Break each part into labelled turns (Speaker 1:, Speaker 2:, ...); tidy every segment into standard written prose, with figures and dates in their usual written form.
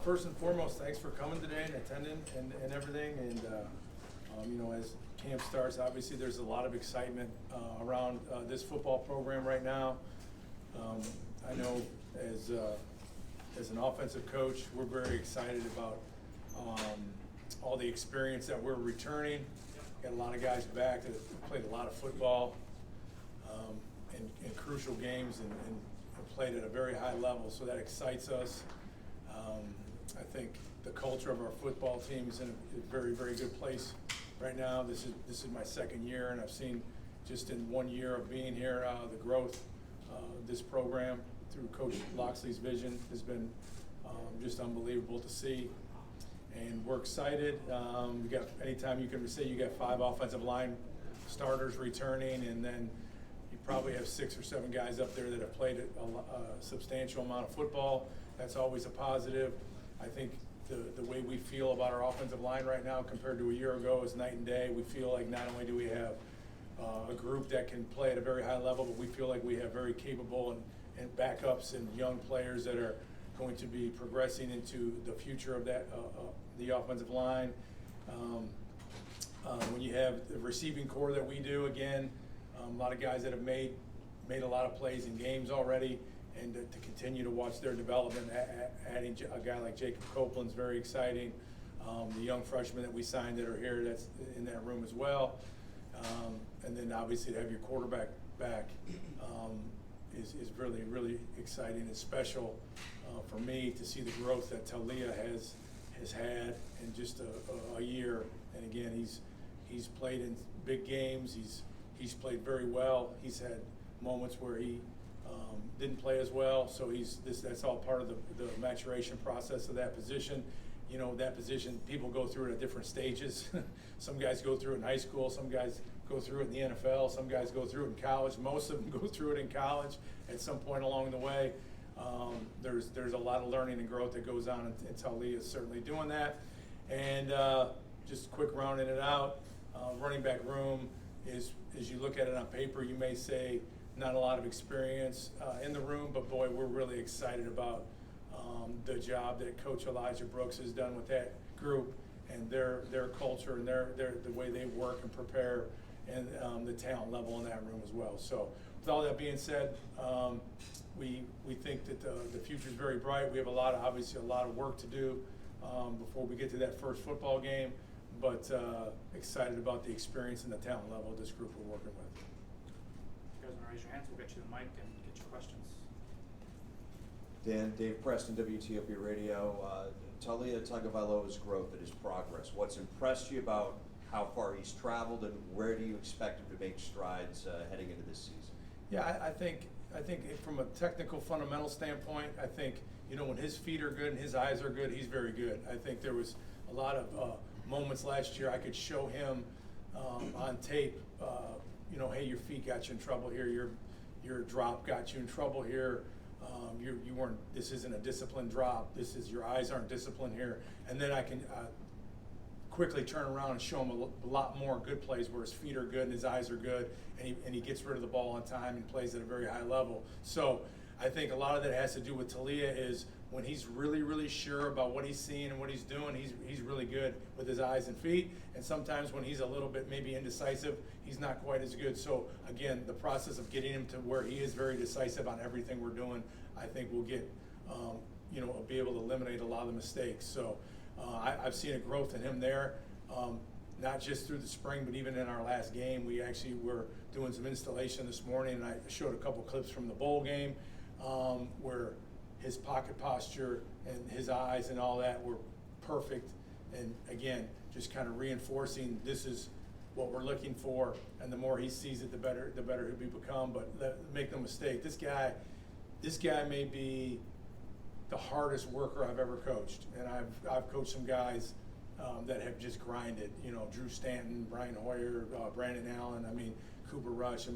Speaker 1: first and foremost, thanks for coming today and attending and everything. And as camp starts, obviously there's a lot of excitement around this football program right now. I know as an offensive coach, we're very excited about all the experience that we're returning. Got a lot of guys back that played a lot of football in crucial games and played at a very high level, so that excites us. I think the culture of our football team is in a very, very good place right now. This is my second year, and I've seen just in 1 year of being here, the growth this program through Coach Loxley's vision has been just unbelievable to see. And we're excited. We got, anytime you can say you got 5 offensive line starters returning, and then you probably have 6 or 7 guys up there that have played a substantial amount of football. That's always a positive. I think the way we feel about our offensive line right now compared to a year ago is night and day. We feel like not only do we have a group that can play at a very high level, but we feel like we have very capable and backups and young players that are going to be progressing into the future of that the offensive line. When you have the receiving core that we do, again, a lot of guys that have made a lot of plays in games already, and to continue to watch their development. Adding a guy like Jacob Copeland is very exciting. The young freshmen that we signed that are here, that's in that room as well. And then obviously to have your quarterback back is really, really exciting and special for me to see the growth that Talia has had in just a year. And again, he's played in big games. He's played very well. He's had moments where he didn't play as well. So that's all part of the maturation process of that position. You know, that position, people go through it at different stages. Some guys go through it in high school. Some guys go through it in the NFL. Some guys go through it in college. Most of them go through it in college at some point along the way. There's a lot of learning and growth that goes on, and Talia is certainly doing that. And just quick rounding it out, running back room is, as you look at it on paper, you may say not a lot of experience in the room, but boy, we're really excited about the job that Coach Elijah Brooks has done with that group and their culture and the way they work and prepare, and the talent level in that room as well. So with all that being said, we think that the future is very bright. We have obviously a lot of work to do before we get to that first football game, but excited about the experience and the talent level of this group we're working with.
Speaker 2: If you guys want to raise your hands, we'll get you the mic and get your questions.
Speaker 3: Dan, Dave Preston, WTOP Radio. Talia Tagovailoa's growth and his progress. What's impressed you about how far he's traveled, and where do you expect him to make strides heading into this season?
Speaker 1: Yeah, I think from a technical fundamental standpoint, I think, when his feet are good and his eyes are good, he's very good. I think there was a lot of moments last year I could show him on tape, hey, your feet got you in trouble here, your drop got you in trouble here. You weren't. This isn't a disciplined drop. Your eyes aren't disciplined here. And then I can quickly turn around and show him a lot more good plays where his feet are good and his eyes are good, and he gets rid of the ball on time and plays at a very high level. So I think a lot of that has to do with Talia is when he's really, really sure about what he's seeing and what he's doing, he's really good with his eyes and feet. And sometimes when he's a little bit maybe indecisive, he's not quite as good. So again, the process of getting him to where he is very decisive on everything we're doing, I think we'll get, be able to eliminate a lot of the mistakes. So I've seen a growth in him there, not just through the spring, but even in our last game. We actually were doing some installation this morning, and I showed a couple clips from the bowl game where his pocket posture and his eyes and all that were perfect. And again, just kind of reinforcing this is what we're looking for, and the more he sees it, the better he'll become. But make no mistake, this guy may be the hardest worker I've ever coached, and I've coached some guys that have just grinded. Drew Stanton, Brian Hoyer, Brandon Allen. Cooper Rush.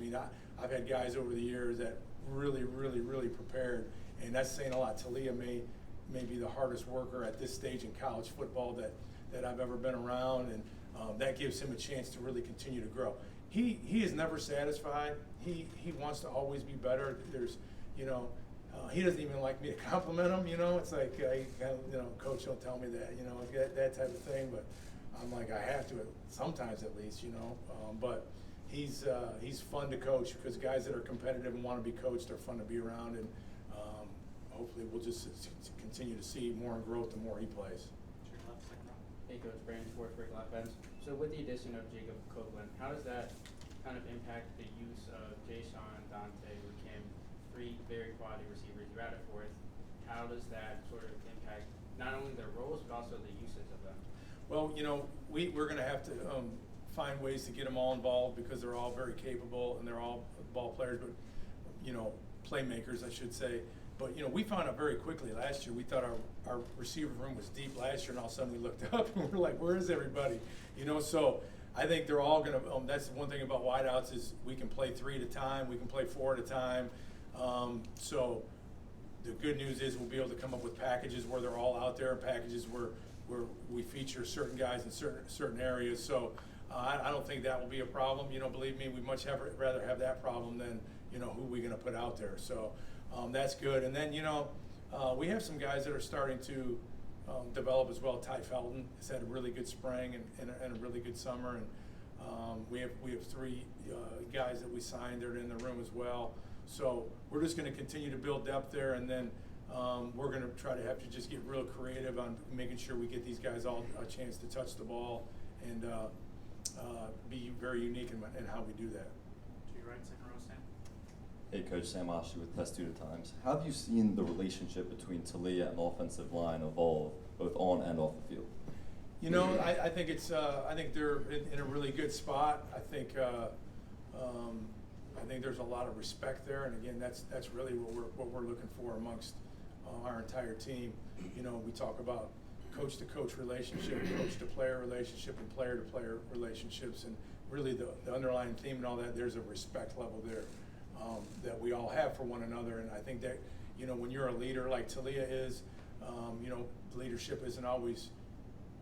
Speaker 1: I've had guys over the years that really, really, really prepared, and that's saying a lot. Talia may be the hardest worker at this stage in college football that I've ever been around, and that gives him a chance to really continue to grow. He is never satisfied. He wants to always be better. There's, He doesn't even like me to compliment him, it's like, coach don't tell me that, that type of thing, but I'm like, I have to, sometimes at least, but he's fun to coach because guys that are competitive and want to be coached are fun to be around, and hopefully we'll just continue to see more growth the more he plays.
Speaker 2: To your left, second row.
Speaker 4: Hey, Coach Brandon Schwartzberg, left bench. So with the addition of Jacob Copeland, how does that kind of impact the use of Dyches, Dante, Rakim, three very quality receivers? You're at a fourth. How does that sort of impact not only their roles but also the usage of them?
Speaker 1: Well, we're going to have to find ways to get them all involved because they're all very capable and they're all ball players, but playmakers, I should say. But we found out very quickly last year. We thought our receiver room was deep last year, and all of a sudden we looked up and we're like, where is everybody? So I think they're all going to. That's the one thing about wideouts is we can play 3 at a time, we can play 4 at a time. So the good news is we'll be able to come up with packages where they're all out there, and packages where we feature certain guys in certain areas. So I don't think that will be a problem. Believe me, we'd much rather have that problem than who we're going to put out there. So that's good. And then we have some guys that are starting to develop as well. Ty Felton has had a really good spring and a really good summer, and we have 3 guys that we signed that are in the room as well. So we're just going to continue to build depth there, and then we're going to try to have to just get real creative on making sure we get these guys all a chance to touch the ball and be very unique in how we do that.
Speaker 2: To your right, second row, Sam.
Speaker 5: Hey, Coach, Sam Oshie with Testudo Times. How have you seen the relationship between Talia and the offensive line evolve, both on and off the field?
Speaker 1: I think it's. I think they're in a really good spot. I think there's a lot of respect there, and again, that's really what we're looking for amongst our entire team. We talk about coach-to-coach relationship, coach-to-player relationship, and player-to-player relationships, and really the underlying theme and all that. There's a respect level there that we all have for one another, and I think that when you're a leader like Talia is, leadership isn't always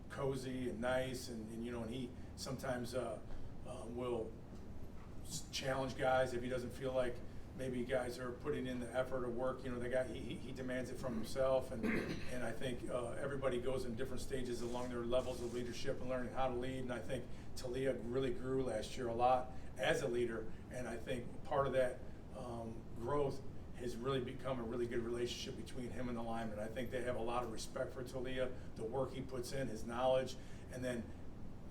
Speaker 1: cozy and nice, and he sometimes will challenge guys if he doesn't feel like maybe guys are putting in the effort or work. He demands it from himself, and I think everybody goes in different stages along their levels of leadership and learning how to lead. And I think Talia really grew last year a lot as a leader, and I think part of that growth has really become a really good relationship between him and the linemen. I think they have a lot of respect for Talia, the work he puts in, his knowledge, and then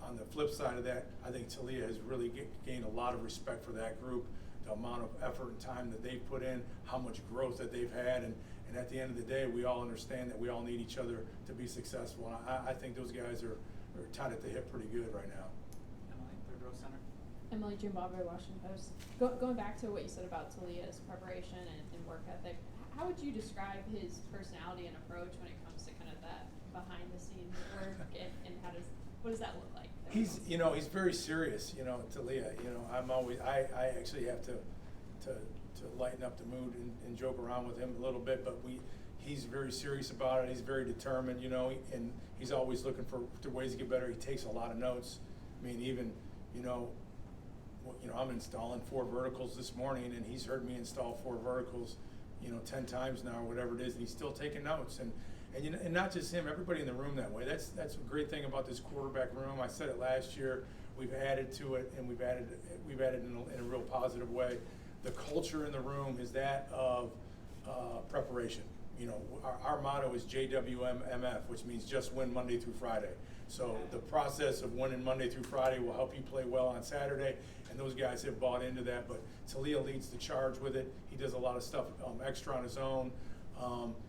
Speaker 1: on the flip side of that, I think Talia has really gained a lot of respect for that group, the amount of effort and time that they've put in, how much growth that they've had, and at the end of the day, we all understand that we all need each other to be successful. And I think those guys are tied at the hip pretty good right now.
Speaker 2: Emily, third row, center.
Speaker 6: Emily Jimbabre, Washington Post. Going back to what you said about Talia's preparation and work ethic, how would you describe his personality and approach when it comes to kind of that behind the scenes work, and what does that look like?
Speaker 1: He's very serious, Talia. I actually have to lighten up the mood and joke around with him a little bit, but he's very serious about it. He's very determined, and he's always looking for ways to get better. He takes a lot of notes. I mean, even, I'm installing 4 verticals this morning, and he's heard me install 4 verticals, 10 times now or whatever it is, and he's still taking notes. And not just him, everybody in the room that way. That's a great thing about this quarterback room. I said it last year. We've added to it, and we've added in a real positive way. The culture in the room is that of preparation. Our motto is JWMF, which means just win Monday through Friday. So the process of winning Monday through Friday will help you play well on Saturday, and those guys have bought into that. But Talia leads the charge with it. He does a lot of stuff extra on his own.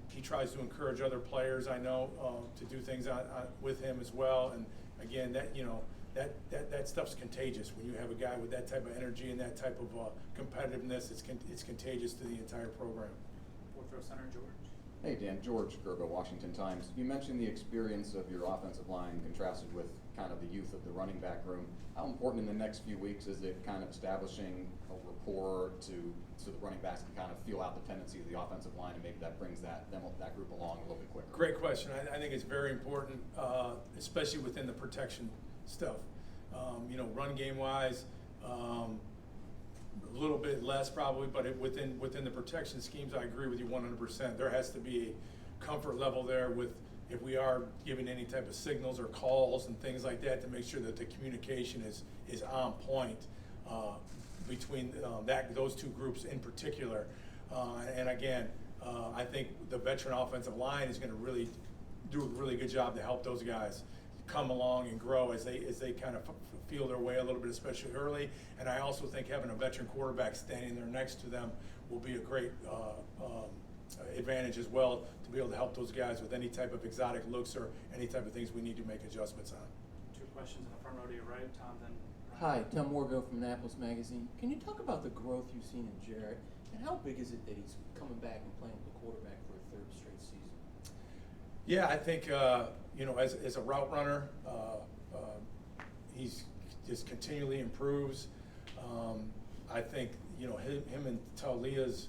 Speaker 1: He tries to encourage other players, I know, to do things with him as well. And again, that stuff's contagious. When you have a guy with that type of energy and that type of competitiveness, it's contagious to the entire program.
Speaker 2: Fourth row, center, George.
Speaker 7: Hey Dan, George Gergo, Washington Times. You mentioned the experience of your offensive line contrasted with kind of the youth of the running back room. How important in the next few weeks is it kind of establishing a rapport so the running backs can kind of feel out the tendency of the offensive line, and maybe that brings that group along a little bit quicker?
Speaker 1: Great question. I think it's very important, especially within the protection stuff. Run game wise, a little bit less probably, but within the protection schemes, I agree with you 100%. There has to be a comfort level there with, if we are giving any type of signals or calls and things like that, to make sure that the communication is on point between those two groups in particular. And again, I think the veteran offensive line is going to really do a really good job to help those guys come along and grow as they kind of feel their way a little bit, especially early. And I also think having a veteran quarterback standing there next to them will be a great advantage as well, to be able to help those guys with any type of exotic looks or any type of things we need to make adjustments on.
Speaker 2: Two questions in the front row to your right, Tom, then
Speaker 8: Hi, Tom Morville from Annapolis Magazine. Can you talk about the growth you've seen in Jarrett, and how big is it that he's coming back and playing with the quarterback for a third straight season?
Speaker 1: Yeah, I think as a route runner, he's just continually improves. I think him and Talia's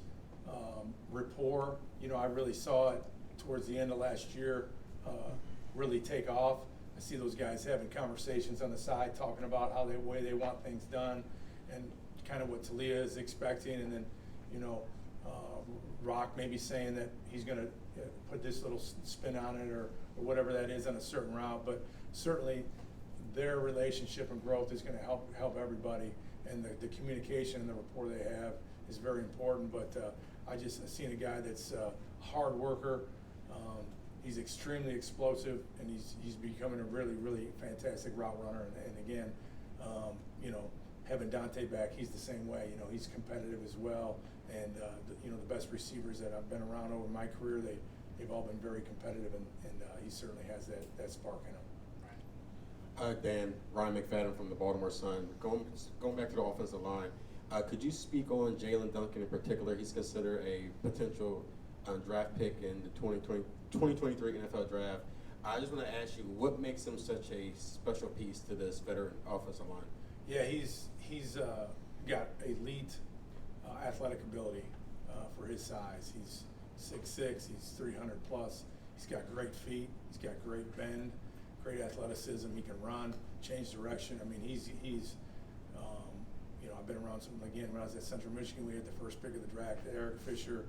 Speaker 1: rapport. I really saw it towards the end of last year really take off. I see those guys having conversations on the side, talking about the way they want things done, and kind of what Talia is expecting, and then Rock maybe saying that he's going to put this little spin on it or whatever that is on a certain route. But certainly their relationship and growth is going to help everybody, and the communication and the rapport they have is very important. But I just seen a guy that's a hard worker. He's extremely explosive, and he's becoming a really, really fantastic route runner. And again, having Dante back, he's the same way. He's competitive as well. And the best receivers that I've been around over my career, they've all been very competitive, and he certainly has that spark in him.
Speaker 9: Dan, Ryan McFadden from the Baltimore Sun. Going back to the offensive line, could you speak on Jalen Duncan in particular? He's considered a potential draft pick in the 2023 NFL draft. I just want to ask you, what makes him such a special piece to this veteran offensive line?
Speaker 1: Yeah, he's got elite athletic ability for his size. He's 6'6", he's 300 plus. He's got great feet. He's got great bend, great athleticism. He can run, change direction. I mean, he's I've been around some, again, when I was at Central Michigan, we had the first pick of the draft, Eric Fisher.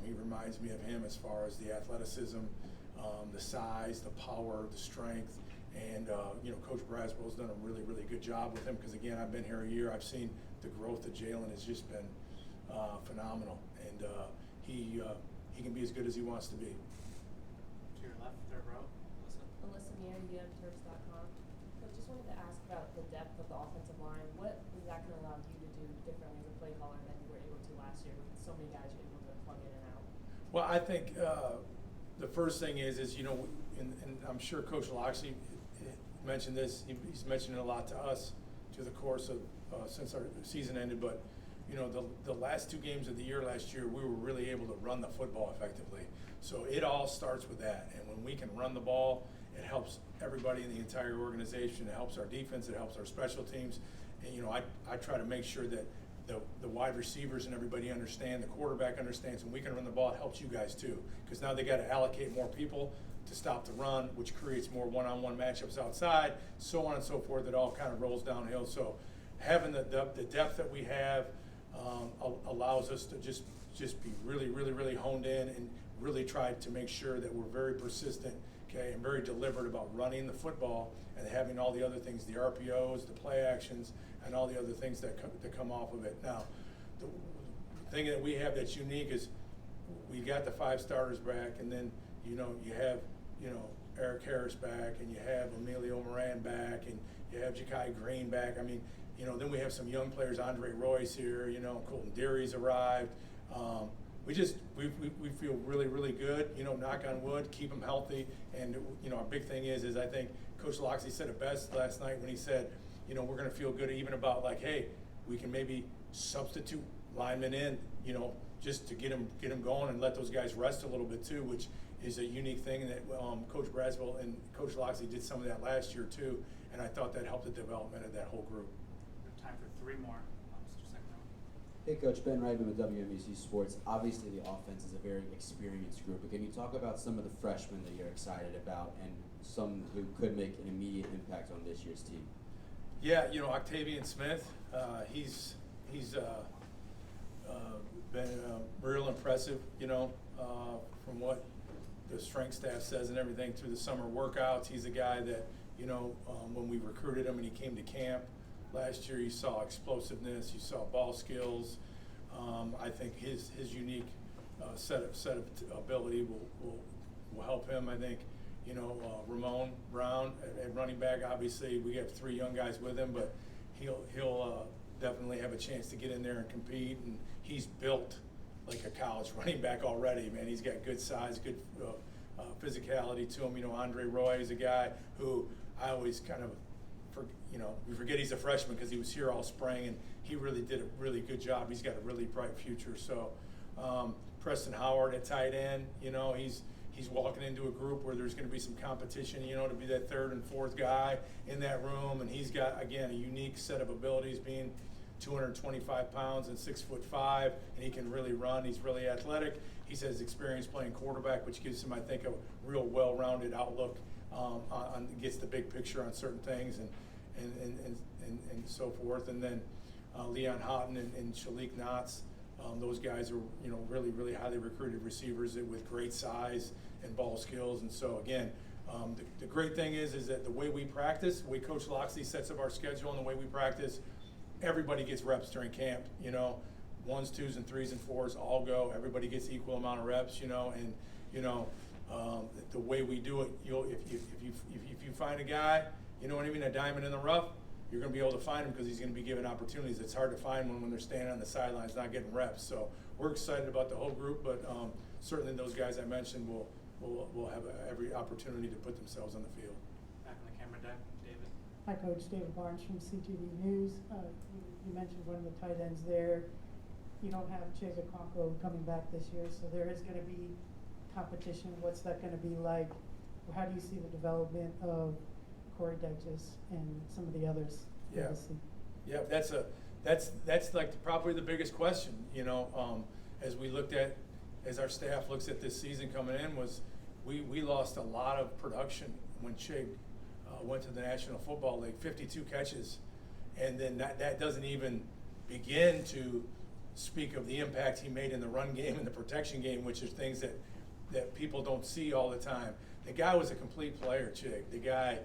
Speaker 1: He reminds me of him as far as the athleticism, the size, the power, the strength. And, Coach Braswell's done a really, really good job with him because, again, I've been here a year. I've seen the growth of Jalen has just been phenomenal. And he can be as good as he wants to be.
Speaker 2: to your left, third row, Melissa.
Speaker 10: Melissa Meander, Terps.com. So just wanted to ask about the depth of the offensive line. What is that going to allow you to do differently as a play caller than you were able to last year with so many guys you're able to plug in and out?
Speaker 1: Well, I think the first thing is and I'm sure Coach Loxley mentioned this. He's mentioned it a lot to us through the course of since our season ended. But the last two games of the year last year, we were really able to run the football effectively. So it all starts with that. And when we can run the ball, it helps everybody in the entire organization. It helps our defense. It helps our special teams. And I try to make sure that the wide receivers and everybody understand, the quarterback understands, when we can run the ball, it helps you guys too. Because now they got to allocate more people to stop the run, which creates more one-on-one matchups outside, so on and so forth. It all kind of rolls downhill. So having the depth that we have allows us to just be really, really, really honed in and really try to make sure that we're very persistent, okay, and very deliberate about running the football and having all the other things, the RPOs, the play actions, and all the other things that come off of it. Now, the thing that we have that's unique is we got the 5 starters back, and then you have Eric Harris back, and you have Emilio Moran back, and you have Ja'Kai Green back. I mean, then we have some young players, Andre Royce here, Colton Deary's arrived. We feel really, really good, knock on wood, keep them healthy. And, our big thing is I think Coach Loxley said it best last night when he said, we're going to feel good even about hey, we can maybe substitute linemen in, just to get them going and let those guys rest a little bit too, which is a unique thing that Coach Braswell and Coach Loxley did some of that last year too. And I thought that helped the development of that whole group.
Speaker 2: We have time for 3 more. Mr. Second row.
Speaker 11: Hey Coach, Ben Reitman with WMBC Sports. Obviously the offense is a very experienced group, but can you talk about some of the freshmen that you're excited about and some who could make an immediate impact on this year's team?
Speaker 1: Yeah, Octavian Smith, he's he's been real impressive, you know, from what the strength staff says and everything through the summer workouts. He's a guy that, you know, when we recruited him and he came to camp last year, you saw explosiveness, you saw ball skills. I think his unique set of ability will help him. I think, you know, Ramon Brown at running back, obviously we have 3 young guys with him, but he'll definitely have a chance to get in there and compete. And he's built like a college running back already, man. He's got good size, good physicality to him. You know, Andre Roy is a guy who I always kind of, we forget he's a freshman because he was here all spring, and he really did a really good job. He's got a really bright future. So Preston Howard at tight end, you know, he's walking into a group where there's going to be some competition, you know, to be that 3rd and 4th guy in that room. And he's got, again, a unique set of abilities, being 225 pounds and 6'5", and he can really run. He's really athletic. He has experience playing quarterback, which gives him, I think, a real well-rounded outlook on gets the big picture on certain things and so forth. And then Leon Houghton and Shalik Knotts, those guys are, you know, really, really highly recruited receivers with great size and ball skills. And so again, the great thing is that the way we practice, the way Coach Loxley sets up our schedule and the way we practice, everybody gets reps during camp, you know, 1s, 2s, and 3s and 4s all go. Everybody gets equal amount of reps, you know, and you know the way we do it, if you find a guy, you know what I mean, a diamond in the rough, you're going to be able to find him because he's going to be given opportunities. It's hard to find one when they're standing on the sidelines not getting reps. So we're excited about the whole group, but certainly those guys I mentioned will have every opportunity to put themselves on the field.
Speaker 2: Back on the camera deck, David.
Speaker 12: Hi, Coach. David Barnes from CTV News. You mentioned one of the tight ends there. You don't have Chase Okonkwo coming back this year, so there is going to be competition. What's that going to be like? How do you see the development of Corey Dyches and some of the others?
Speaker 1: Yeah, yeah, that's like probably the biggest question. You know, as our staff looks at this season coming in, was we lost a lot of production when Chig went to the National Football League, 52 catches, and then that doesn't even begin to speak of the impact he made in the run game and the protection game, which are things that people don't see all the time. The guy was a complete player, Chig. The guy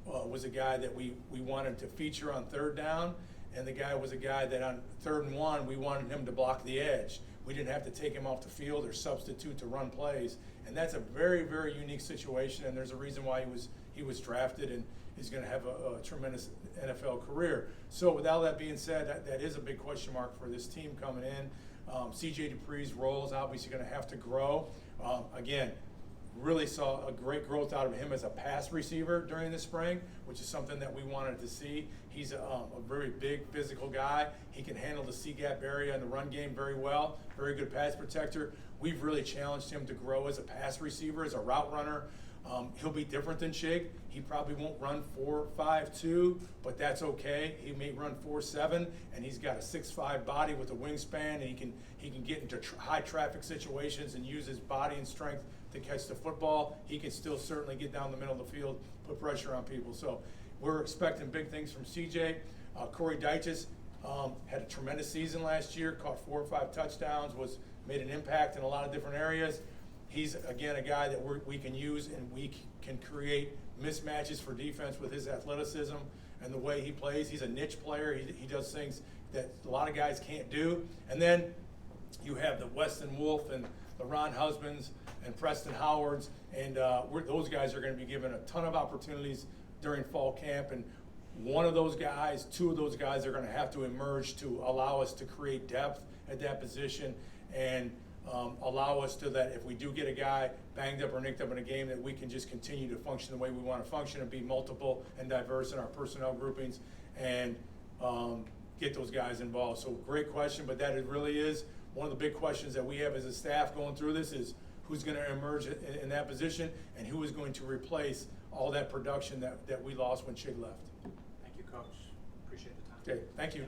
Speaker 1: was a guy that we wanted to feature on 3rd down, and the guy was a guy that on 3rd and 1, we wanted him to block the edge. We didn't have to take him off the field or substitute to run plays, and that's a very, very unique situation, and there's a reason why he was drafted and is going to have a tremendous NFL career. So with all that being said, that is a big question mark for this team coming in. C.J. Dupree's role is obviously going to have to grow. Again, really saw a great growth out of him as a pass receiver during the spring, which is something that we wanted to see. He's a very big physical guy. He can handle the C-gap area in the run game very well, very good pass protector. We've really challenged him to grow as a pass receiver, as a route runner. He'll be different than Chig. He probably won't run 4.52, but that's okay. He may run 4.7, and he's got a 6'5" body with a wingspan, and he can get into high traffic situations and use his body and strength to catch the football. He can still certainly get down the middle of the field, put pressure on people. So we're expecting big things from CJ. Corey Dyches had a tremendous season last year, caught 4 or 5 touchdowns, made an impact in a lot of different areas. He's, again, a guy that we can use, and we can create mismatches for defense with his athleticism and the way he plays. He's a niche player. He does things that a lot of guys can't do. And then you have the Weston Wolf and the Ron Husbands and Preston Howards, and those guys are going to be given a ton of opportunities during fall camp. And one of those guys, 2 of those guys are going to have to emerge to allow us to create depth at that position and allow us to that if we do get a guy banged up or nicked up in a game, that we can just continue to function the way we want to function and be multiple and diverse in our personnel groupings and get those guys involved. So great question, but that really is one of the big questions that we have as a staff going through this is who's going to emerge in that position and who is going to replace all that production that we lost when Chig left.
Speaker 2: Thank you, Coach. Appreciate the time.
Speaker 1: Okay, thank you.